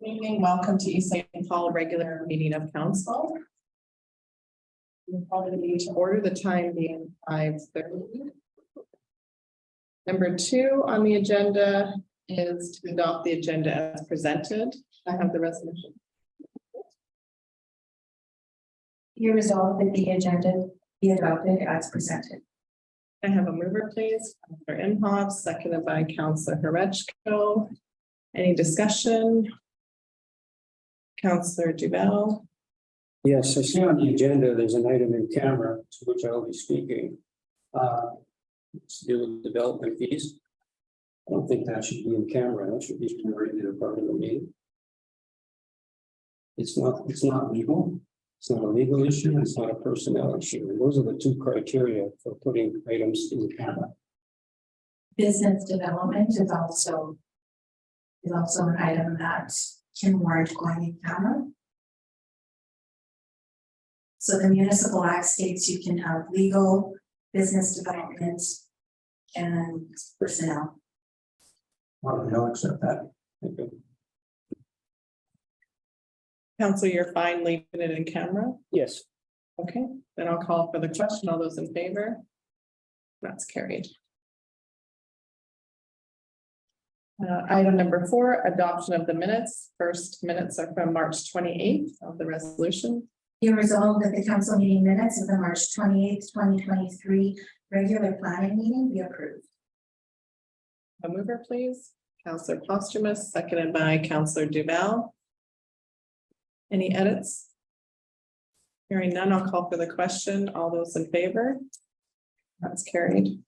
Good evening, welcome to East St. Paul regular meeting of council. We'll probably need to order, the time being 5:30. Number 2 on the agenda is to adopt the agenda as presented. I have the resolution. You resolve that the agenda be adopted as presented. I have a mover, please. Councillor Imhoff, seconded by Councillor Horechko. Any discussion? Councillor Duval. Yes, I see on the agenda, there's an item in camera to which I will be speaking. It's to do with development fees. I don't think that should be in camera. That should be a regular part of the meeting. It's not legal. It's not a legal issue. It's not a personnel issue. And those are the two criteria for putting items in camera. Business development is also an item that can warrant going in camera. So the municipal act states you can have legal, business development, and personnel. I'll accept that. Thank you. Council, you're fine leaving it in camera? Yes. Okay, then I'll call for the question. All those in favor? That's carried. Item number 4, adoption of the minutes. First minutes are from March 28th of the resolution. You resolve that the council meeting minutes of the March 28th, 2023 regular planning meeting be approved. A mover, please. Councillor Posthumous, seconded by Councillor Duval. Any edits? Hearing none, I'll call for the question. All those in favor? That's carried.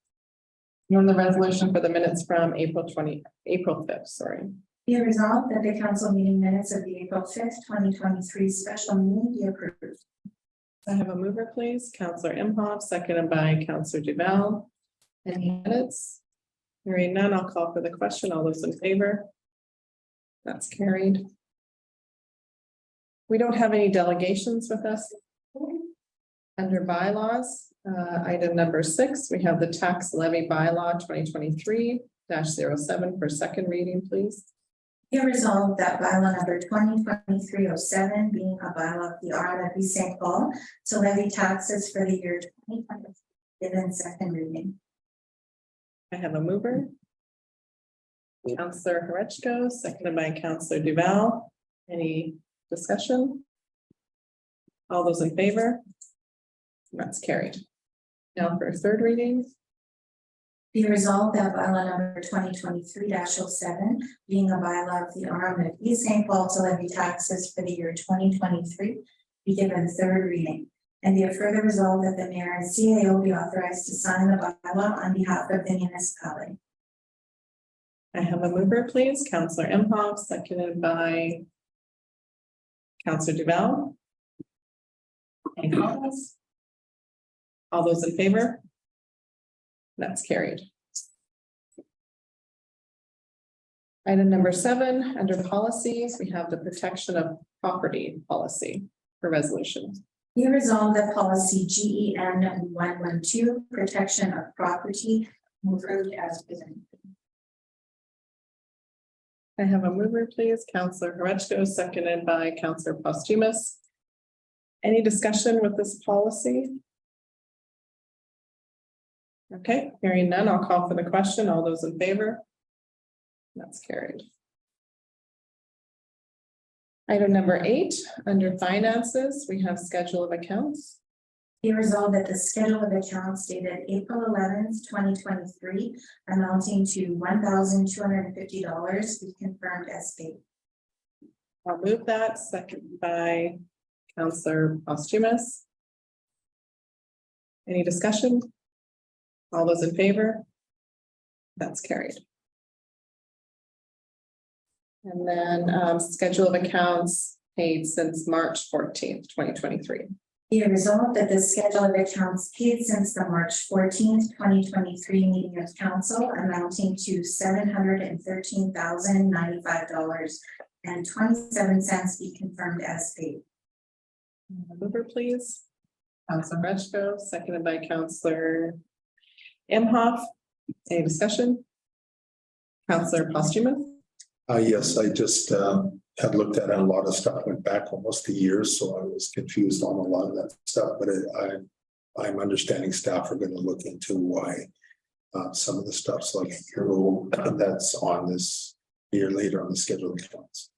And on the resolution for the minutes from April 5th, sorry. Be it resolved that the council meeting minutes of the April 5th, 2023 special meeting be approved. I have a mover, please. Councillor Imhoff, seconded by Councillor Duval. Any edits? Hearing none, I'll call for the question. All those in favor? That's carried. We don't have any delegations with us. Under bylaws, item number 6, we have the tax levy bylaw 2023-07 for second reading, please. Be it resolved that bylaw number 2023-07 being a bylaw of the RMFB St. Paul to levy taxes for the year 2020 given second reading. I have a mover. Councillor Horechko, seconded by Councillor Duval. Any discussion? All those in favor? That's carried. Now for third reading. Be resolved that bylaw number 2023-07 being a bylaw of the RMFB St. Paul to levy taxes for the year 2023 be given third reading. And be it further resolved that the mayor and CAO be authorized to sign the bylaw on behalf of the municipality. I have a mover, please. Councillor Imhoff, seconded by Councillor Duval. Any comments? All those in favor? That's carried. Item number 7, under the policies, we have the protection of property policy for resolution. Be resolved that policy GEN 112 protection of property approved as presented. I have a mover, please. Councillor Horechko, seconded by Councillor Posthumous. Any discussion with this policy? Okay, hearing none, I'll call for the question. All those in favor? That's carried. Item number 8, under finances, we have schedule of accounts. Be resolved that the schedule of accounts dated April 11th, 2023 amounting to $1,250 be confirmed as paid. I'll move that, second by Councillor Posthumous. Any discussion? All those in favor? That's carried. And then schedule of accounts paid since March 14th, 2023. Be resolved that the schedule of accounts paid since the March 14th, 2023 meeting of council amounting to $713,095.27 be confirmed as paid. Mover, please. Councillor Horechko, seconded by Councillor Imhoff. Any discussion? Councillor Posthumous. Yes, I just had looked at a lot of stuff, went back almost a year, so I was confused on a lot of that stuff, but I'm understanding staff are gonna look into why some of the stuff's like a year old, that's on this year later on the schedule of accounts.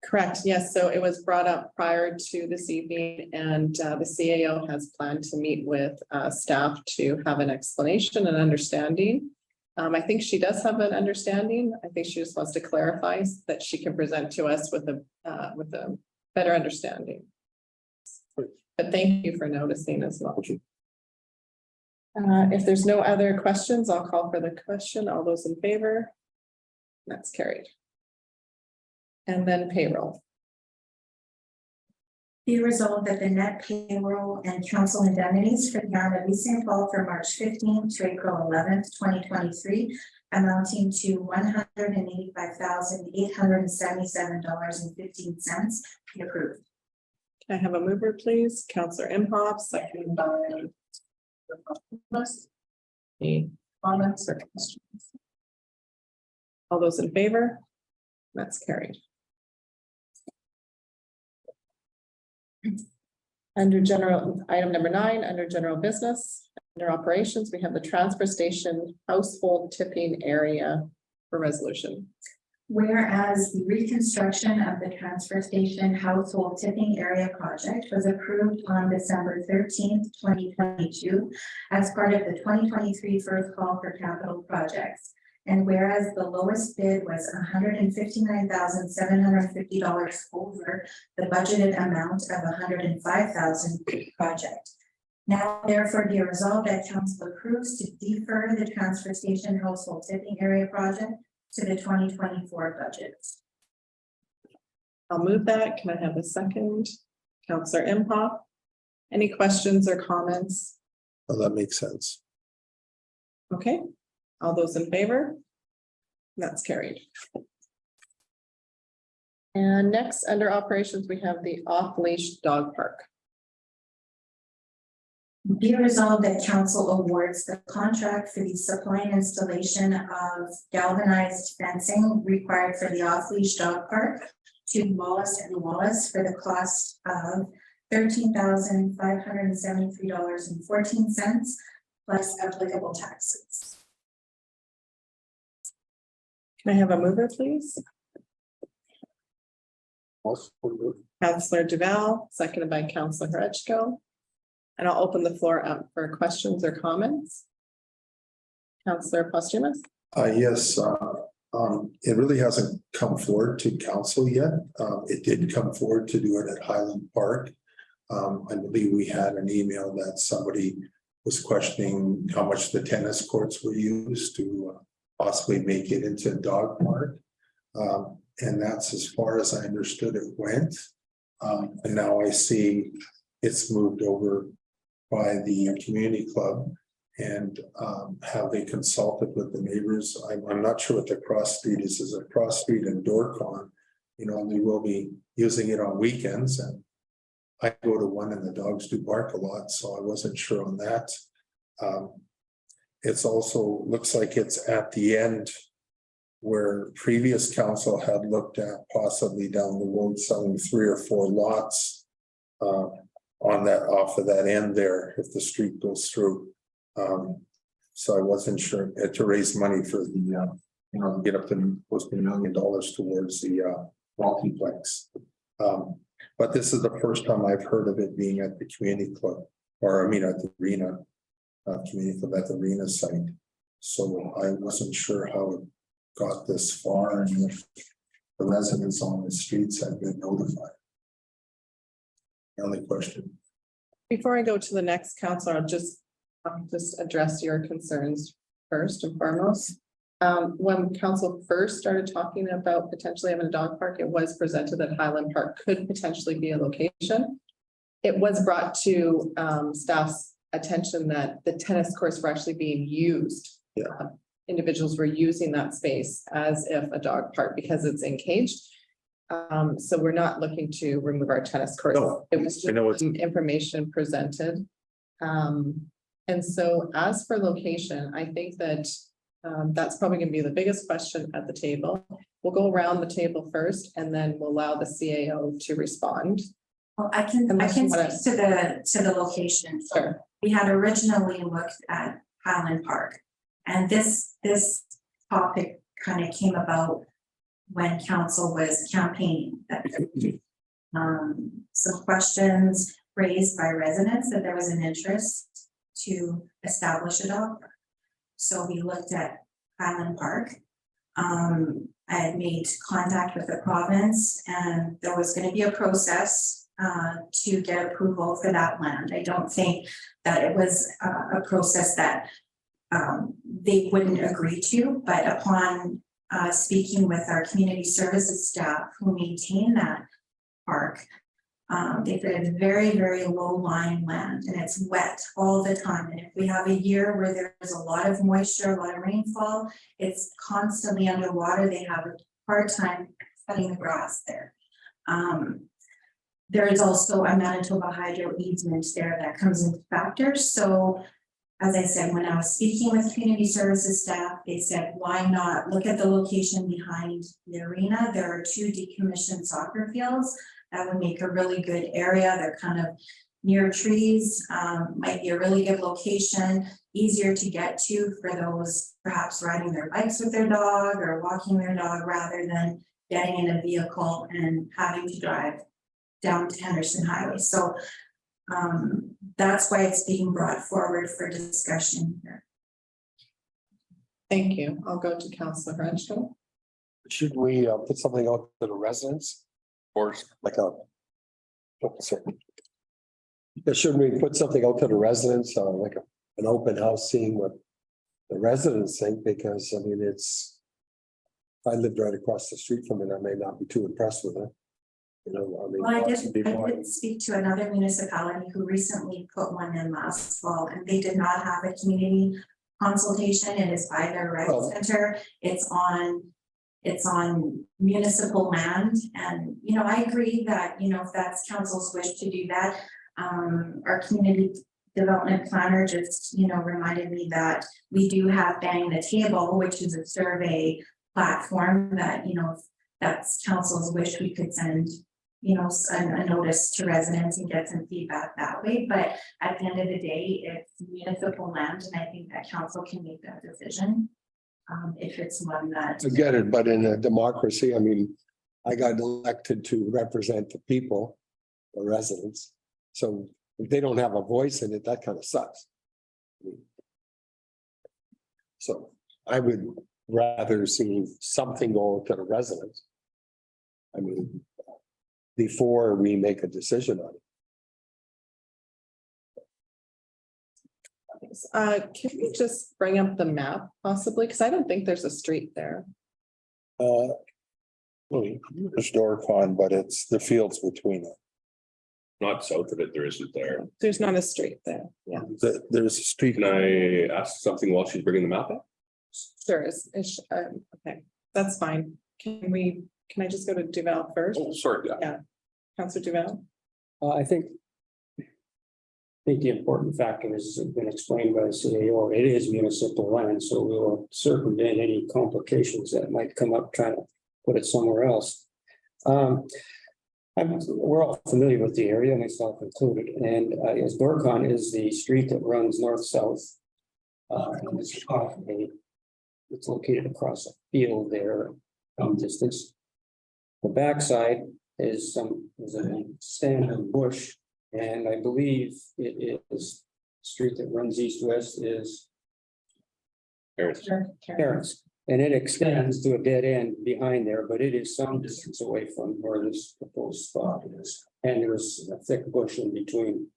Correct, yes, so it was brought up prior to this evening and the CAO has planned to meet with staff to have an explanation and understanding. I think she does have an understanding. I think she just wants to clarify so that she can present to us with a better understanding. But thank you for noticing as well. If there's no other questions, I'll call for the question. All those in favor? That's carried. And then payroll. Be resolved that the net payroll and council indemnities for the arm of East St. Paul for March 15th to April 11th, 2023, amounting to $185,877.15 be approved. Can I have a mover, please? Counselor Imhoff, seconded by. Any comments or questions? All those in favor? That's carried. Under general, item number 9, under general business, under operations, we have the transfer station household tipping area for resolution. Whereas the reconstruction of the transfer station household tipping area project was approved on December 13th, 2022, as part of the 2023 first call for capital projects. And whereas the lowest bid was $159,750 over the budgeted amount of $105,000 project. Now therefore be resolved that council approves to defer the transfer station household tipping area project to the 2024 budget. I'll move that. Can I have a second? Counselor Imhoff. Any questions or comments? Well, that makes sense. Okay, all those in favor? That's carried. And next, under operations, we have the Off-Leash Dog Park. Be resolved that council awards the contract for the supply and installation of galvanized fencing required for the Off-Leash Dog Park to Wallace and Wallace for the cost of $13,573.14 plus applicable taxes. Can I have a mover, please? Also, Counselor Duval, seconded by Counselor Hurechko. And I'll open the floor up for questions or comments. Counselor Posthumous. Yes, it really hasn't come forward to council yet. It did come forward to do it at Highland Park. I believe we had an email that somebody was questioning how much the tennis courts were used to possibly make it into a dog park. And that's as far as I understood it went. And now I see it's moved over by the community club and have they consulted with the neighbors? I'm not sure what the cross street is a cross street in Dorcon. You know, they will be using it on weekends and I go to one and the dogs do bark a lot, so I wasn't sure on that. It's also looks like it's at the end where previous council had looked at possibly down the road selling 3 or 4 lots on that off of that end there if the street goes through. So I wasn't sure to raise money for the get up to close to $1 million towards the multiplex. But this is the first time I've heard of it being at the community club, or I mean at the arena, community club at the arena site. So I wasn't sure how it got this far and if the residents on the streets had been notified. The only question. Before I go to the next counselor, I'll just address your concerns first and foremost. When council first started talking about potentially having a dog park, it was presented that Highland Park could potentially be a location. It was brought to staff's attention that the tennis courts were actually being used. Yeah. Individuals were using that space as if a dog park because it's encaged. So we're not looking to remove our tennis courts. No, it was I know just some information presented. And so as for location, I think that that's probably going to be the biggest question at the table. we'll go around the table first and then we'll allow the CAO to respond. Well, I can Unless you wanna- speak to the location. So Sure. we had originally looked at Highland Park. And this topic kind of came about when council was campaigning. Some questions raised by residents that there was an interest to establish a dog park. So we looked at Highland Park. I had made contact with the province and there was going to be a process to get approval for that land. I don't think that it was a process that they wouldn't agree to, but upon speaking with our community services staff who maintain that park, they said it's very, very low lying land and it's wet all the time. And if we have a year where there's a lot of moisture, a lot of rainfall, it's constantly underwater. They have a hard time cutting the grass there. There is also a Manitoba hydro easement there that comes into factors. So as I said, when I was speaking with community services staff, they said, why not look at the location behind the arena? There are 2 decommissioned soccer fields that would make a really good area. They're kind of near trees, might be a really good location, easier to get to for those perhaps riding their bikes with their dog or walking their dog rather than getting in a vehicle and having to drive down to Henderson Highway. So that's why it's being brought forward for discussion here. Thank you. I'll go to Councillor Renchel. Should we put something out to the residents? Or like a. Sorry. Should we put something out to the residents, like an open house, seeing what the residents think? Because I mean, it's. If I lived right across the street from it, I may not be too impressed with it. You know, I mean. Well, I possibly more- did speak to another municipality who recently put one in last fall and they did not have a community consultation. It is by their rec Oh. center. It's on municipal land. And, you know, I agree that, you know, if that's council's wish to do that, our community development planner just, you know, reminded me that we do have Bang the Table, which is a survey platform that, you know, if that's council's wish, we could send, you know, a notice to residents and get some feedback that way. But at the end of the day, it's municipal land, and I think that council can make that decision. If it's one that. I get it, but in a democracy, I mean, I got elected to represent the people, the residents. So if they don't have a voice in it, that kind of sucks. So I would rather see something go to the residents. I mean, before we make a decision on it. Can we just bring up the map possibly? Because I don't think there's a street there. There's Dorcon, but it's the fields between it. Not south of it, there isn't there. There's not a street there. Yeah, There's a street. Can I ask something while she's bringing the map up? sure is, okay, that's fine. Can I just go to Duval first? Oh, sorry, yeah. Yeah, Councillor Duval. I think the important factor has been explained by the CAO. It is municipal land, so we will circumvent any complications that might come up trying to put it somewhere else. We're all familiar with the area, myself included, and as Dorcon is the street that runs north-south. And it's located across a field there, distance. The backside is a standard bush, and I believe it is street that runs east-west is Terrace. And it extends to a dead end behind there, but it is some distance away from where this proposed spot is. And there's a thick bush in between.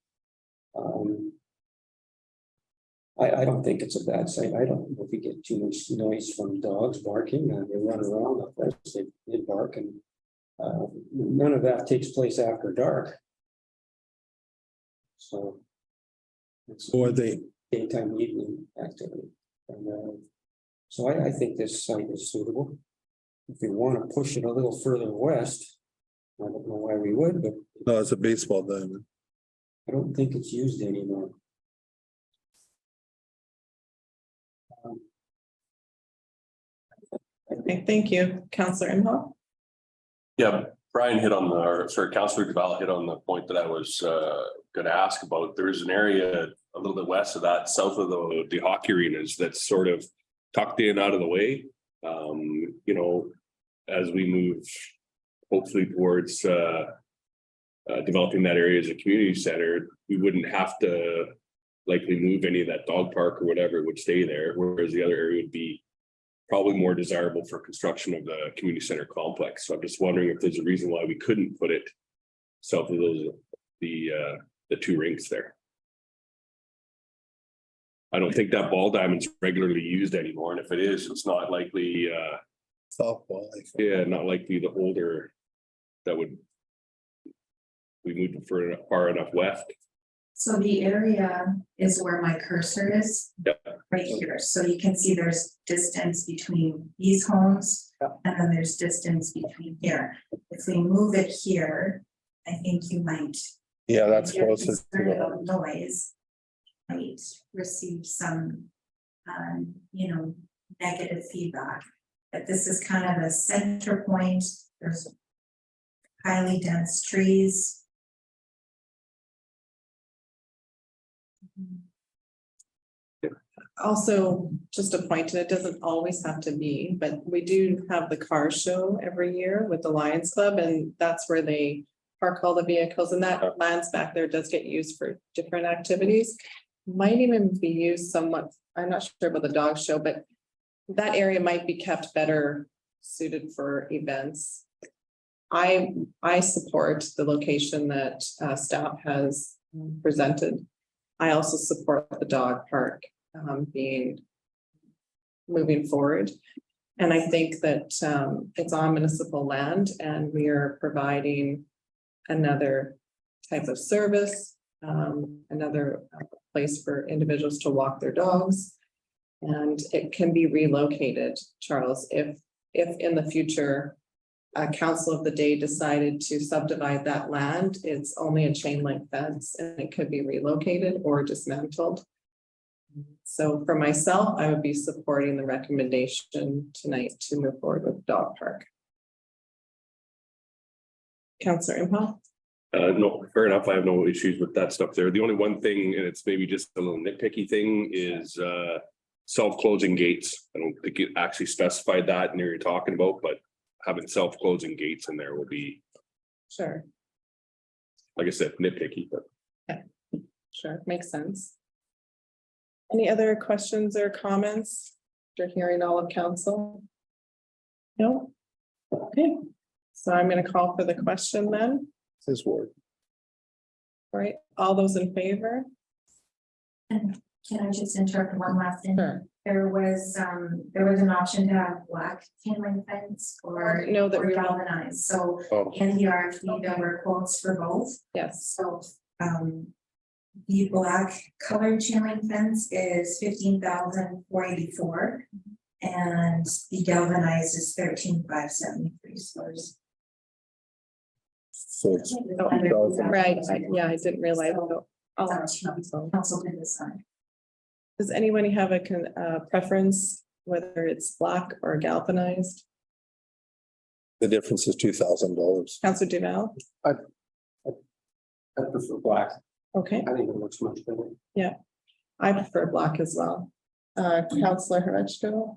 I don't think it's a bad site. I don't know if we get too much noise from dogs barking. They run around, of course, they bark, and none of that takes place after dark. So it's Or they, daytime, evening activity. And so I think this site is suitable. If we want to push it a little further west, I don't know why we would, but no, it's a baseball diamond. I don't think it's used anymore. Okay, thank you. Counselor Imhoff? Yeah, Brian hit on the, or sorry, Councillor Duval hit on the point that I was gonna ask about. There is an area a little bit west of that, south of the hockey arenas, that's sort of tucked in out of the way. You know, as we move hopefully towards developing that area as a community center, we wouldn't have to likely move any of that dog park or whatever, it would stay there, whereas the other area would be probably more desirable for construction of the community center complex. So I'm just wondering if there's a reason why we couldn't put it south of those, the two rinks there. I don't think that ball diamond's regularly used anymore, and if it is, it's not likely, Softball. I think. yeah, not likely the holder that would. We moved it far enough west. So the area is where my cursor is. Yep. Right here, so you can see there's distance between these homes. And then there's distance between here. If we move it here, I think you might. Yeah, that's if you're closer to concerned the, about noise. Might receive some, you know, negative feedback. But this is kind of a center point, there's highly dense trees. Also, just a point, and it doesn't always have to be, but we do have the car show every year with the Lions Club, and that's where they park all the vehicles, and that lands back there does get used for different activities. Might even be used somewhat, I'm not sure about the dog show, but that area might be kept better suited for events. I support the location that staff has presented. I also support the dog park moving forward. And I think that it's on municipal land and we are providing another type of service, another place for individuals to walk their dogs. And it can be relocated, Charles, if in the future, a council of the day decided to subdivide that land, it's only a chain link fence and it could be relocated or dismantled. So for myself, I would be supporting the recommendation tonight to move forward with the dog park. Councillor Imhoff? No, fair enough. I have no issues with that stuff there. The only one thing, and it's maybe just a little nitpicky thing, is self-closing gates. I don't think it actually specified that near you're talking about, but having self-closing gates in there will be, Sure, like I said, nitpicky, but sure, makes sense. Any other questions or comments after hearing all of council? No? Okay, so I'm going to call for the question then. his word. All right, all those in favor? And can I just interrupt one last thing? Sure. There was an option to have black chain link fence or No, that or we, galvanized, so Oh, in the RFP, there were quotes for both. yes, So, the black colored chain link fence is 15,484. And the galvanized is 13,573. so it's right, yeah, I didn't realize. Oh, so. Council did decide. Does anyone have a preference, whether it's black or galvanized? the difference is $2,000. Councillor Duval? I prefer black. Okay, I think it looks much better. I prefer black as well. Councillor Hurricane?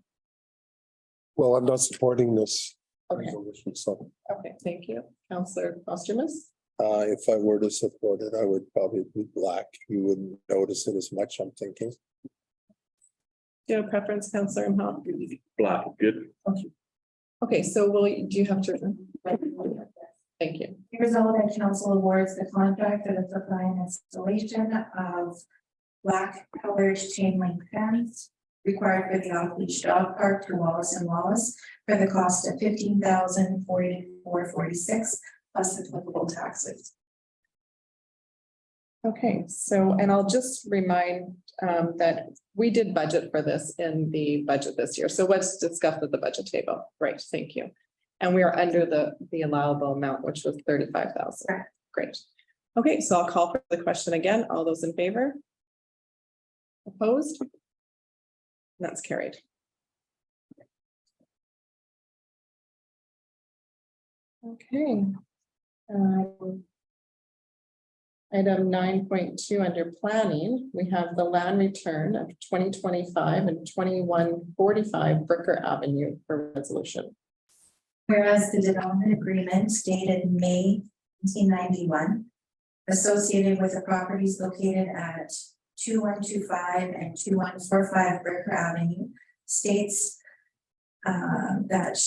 Well, I'm not supporting this Okay, resolution, so okay, thank you. Councillor Postumus? if I were to support it, I would probably be black. You wouldn't notice it as much, I'm thinking. Do you have a preference, Councillor Imhoff? black, good. Okay, so do you have to? Thank you. Resolved that council awards the contract for the supply and installation of black colored chain link fence required for the Off-Leash Dog Park to Wallace and Wallace for the cost of $15,044.46 plus applicable taxes. Okay, so, and I'll just remind that we did budget for this in the budget this year. So what's discussed at the budget table? Right, thank you. And we are under the allowable amount, which was 35,000. Correct. Great. Okay, so I'll call for the question again. All those in favor? Opposed? That's carried. Okay. Item 9.2 under planning, we have the land return of 2025 and 2145 Bricker Avenue for resolution. Whereas the development agreement dated May 1991, associated with the properties located at 2125 and 2145 Bricker Avenue, states that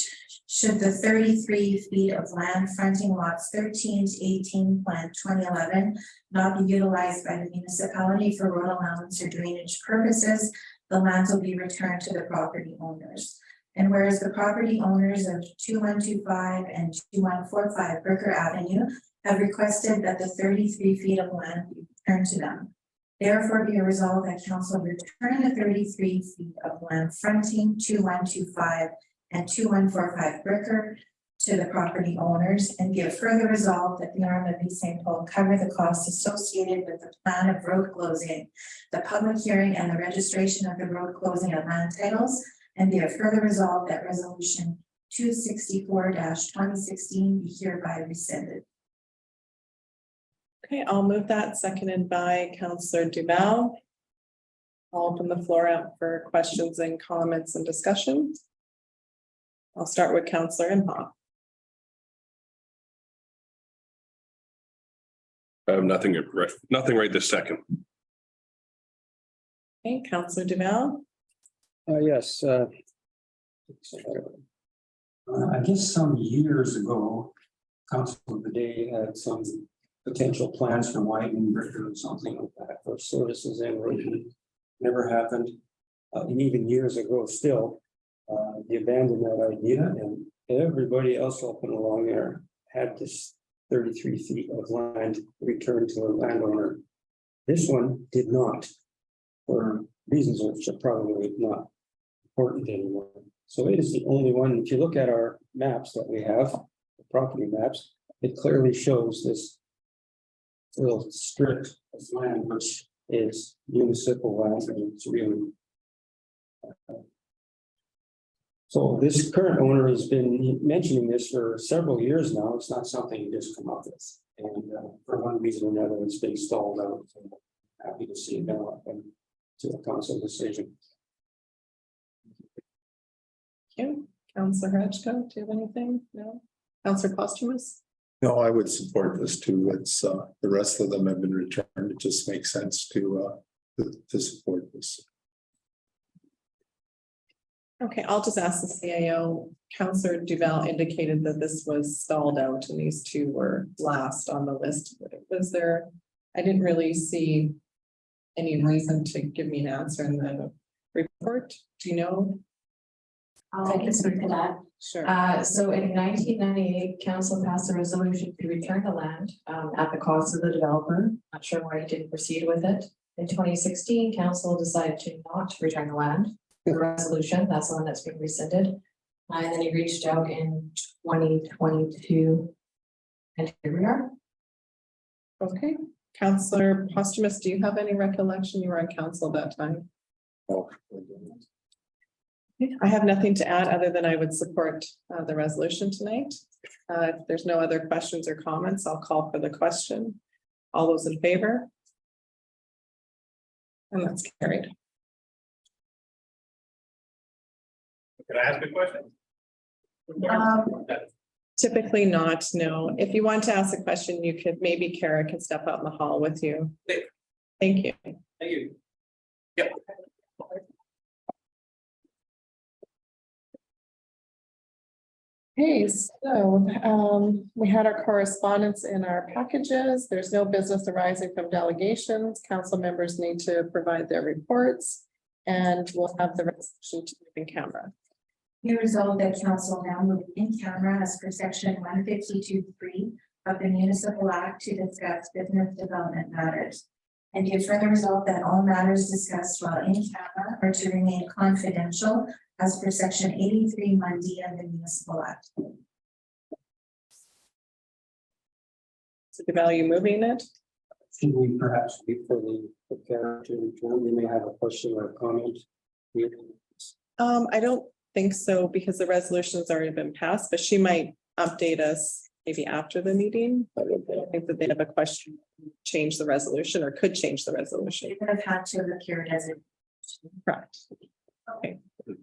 should the 33 feet of land fronting lots 13 to 18 plan 2011 not be utilized by the municipality for road allowance or drainage purposes, the lands will be returned to the property owners. And whereas the property owners of 2125 and 2145 Bricker Avenue have requested that the 33 feet of land be returned to them. Therefore, be it resolved that council return the 33 feet of land fronting 2125 and 2145 Bricker to the property owners, and be it further resolved that the arm of East St. Paul cover the costs associated with the plan of road closing, the public hearing and the registration of the road closing of land titles, and be it further resolved that resolution 264-2016 be hereby rescinded. Okay, I'll move that, seconded by Councillor Duval. I'll open the floor out for questions and comments and discussion. I'll start with Councillor Imhoff. I have nothing right this second. Okay, Councillor Duval. Yes. I guess some years ago, Council of the Day had some potential plans for widening Bricker or something like that for services and road. Never happened. And even years ago still, they abandoned that idea, and everybody else up and along there had this 33 feet of land returned to the landowner. This one did not, for reasons which are probably not important anymore. So it is the only one. If you look at our maps that we have, the property maps, it clearly shows this little strip of land which is municipal land, and it's really. So this current owner has been mentioning this for several years now. It's not something he just come up with, and for one reason or another, it's been stalled out. So happy to see it now and to a council decision. Thank you. Councillor Hretchko, do you have anything? No? Councillor Posthumous? No, I would support this too. It's the rest of them have been returned. It just makes sense to support this. Okay, I'll just ask the CAO. Councillor Duval indicated that this was stalled out and these two were last on the list. Was there, I didn't really see any reason to give me an answer in the report. Do you know? I can speak to that. Sure. So in 1998, council passed a resolution to return the land at the cost of the developer. Not sure why he didn't proceed with it. In 2016, council decided to not return the land. The resolution, that's the one that's being rescinded. And then he reached out in 2022. And here we are. Okay. Councillor Posthumous, do you have any recollection? You were on council that time. Oh, I have nothing to add other than I would support the resolution tonight. If there's no other questions or comments, I'll call for the question. All those in favor? And that's carried. Can I ask a question? Typically not, no. If you want to ask a question, you could, maybe Kara can step out in the hall with you. Thank you. Thank you. Yep. Okay, so we had our correspondence in our packages. There's no business arising from delegations. Council members need to provide their reports, and we'll have the resolution to move in camera. Be resolved that council now move in camera as per section 152(3) of the Municipal Act to discuss business development matters. And be further resolved that all matters discussed while in camera are to remain confidential as per section 83 Mundy of the Municipal Act. So the value moving it. Should we perhaps wait for the Kara to return? We may have a question or a comment. I don't think so because the resolution has already been passed, but she might update us maybe after the meeting. I don't I know. think that they have a question, change the resolution or could change the resolution. They would have had to have appeared as a. Correct. Okay,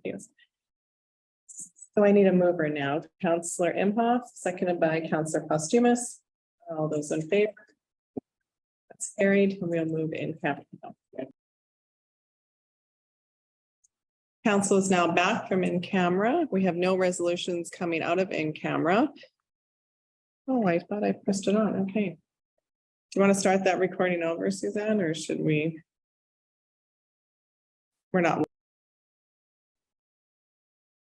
yes. So I need a mover now. Counselor Imhoff, seconded by Counselor Posthumous. All those in favor? That's carried, and we'll move in camera. Council is now back from in camera. We have no resolutions coming out of in camera. Oh, I thought I pressed it on. Okay. Do you want to start that recording over, Suzanne, or should we? We're not.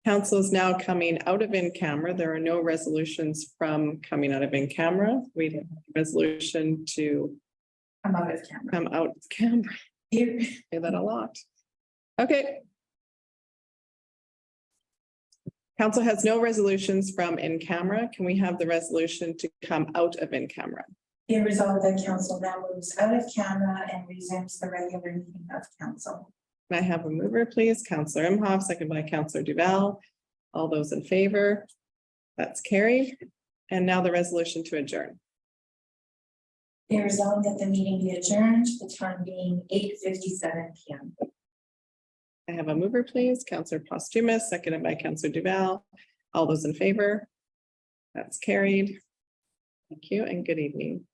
Council is now coming out of in camera. There are no resolutions from coming out of in camera. We have a resolution to Come out of camera. come out of camera. Here. Say that a lot. Okay. Council has no resolutions from in camera. Can we have the resolution to come out of in camera? Be it resolved that council now moves out of camera and resumes the regular meeting of council. Can I have a mover, please? Counselor Imhoff, second by Counselor Duval. All those in favor? That's carried. And now the resolution to adjourn. Be it resolved that the meeting be adjourned, the time being 8:57 p.m. I have a mover, please. Counselor Posthumous, seconded by Counselor Duval. All those in favor? That's carried. Thank you and good evening.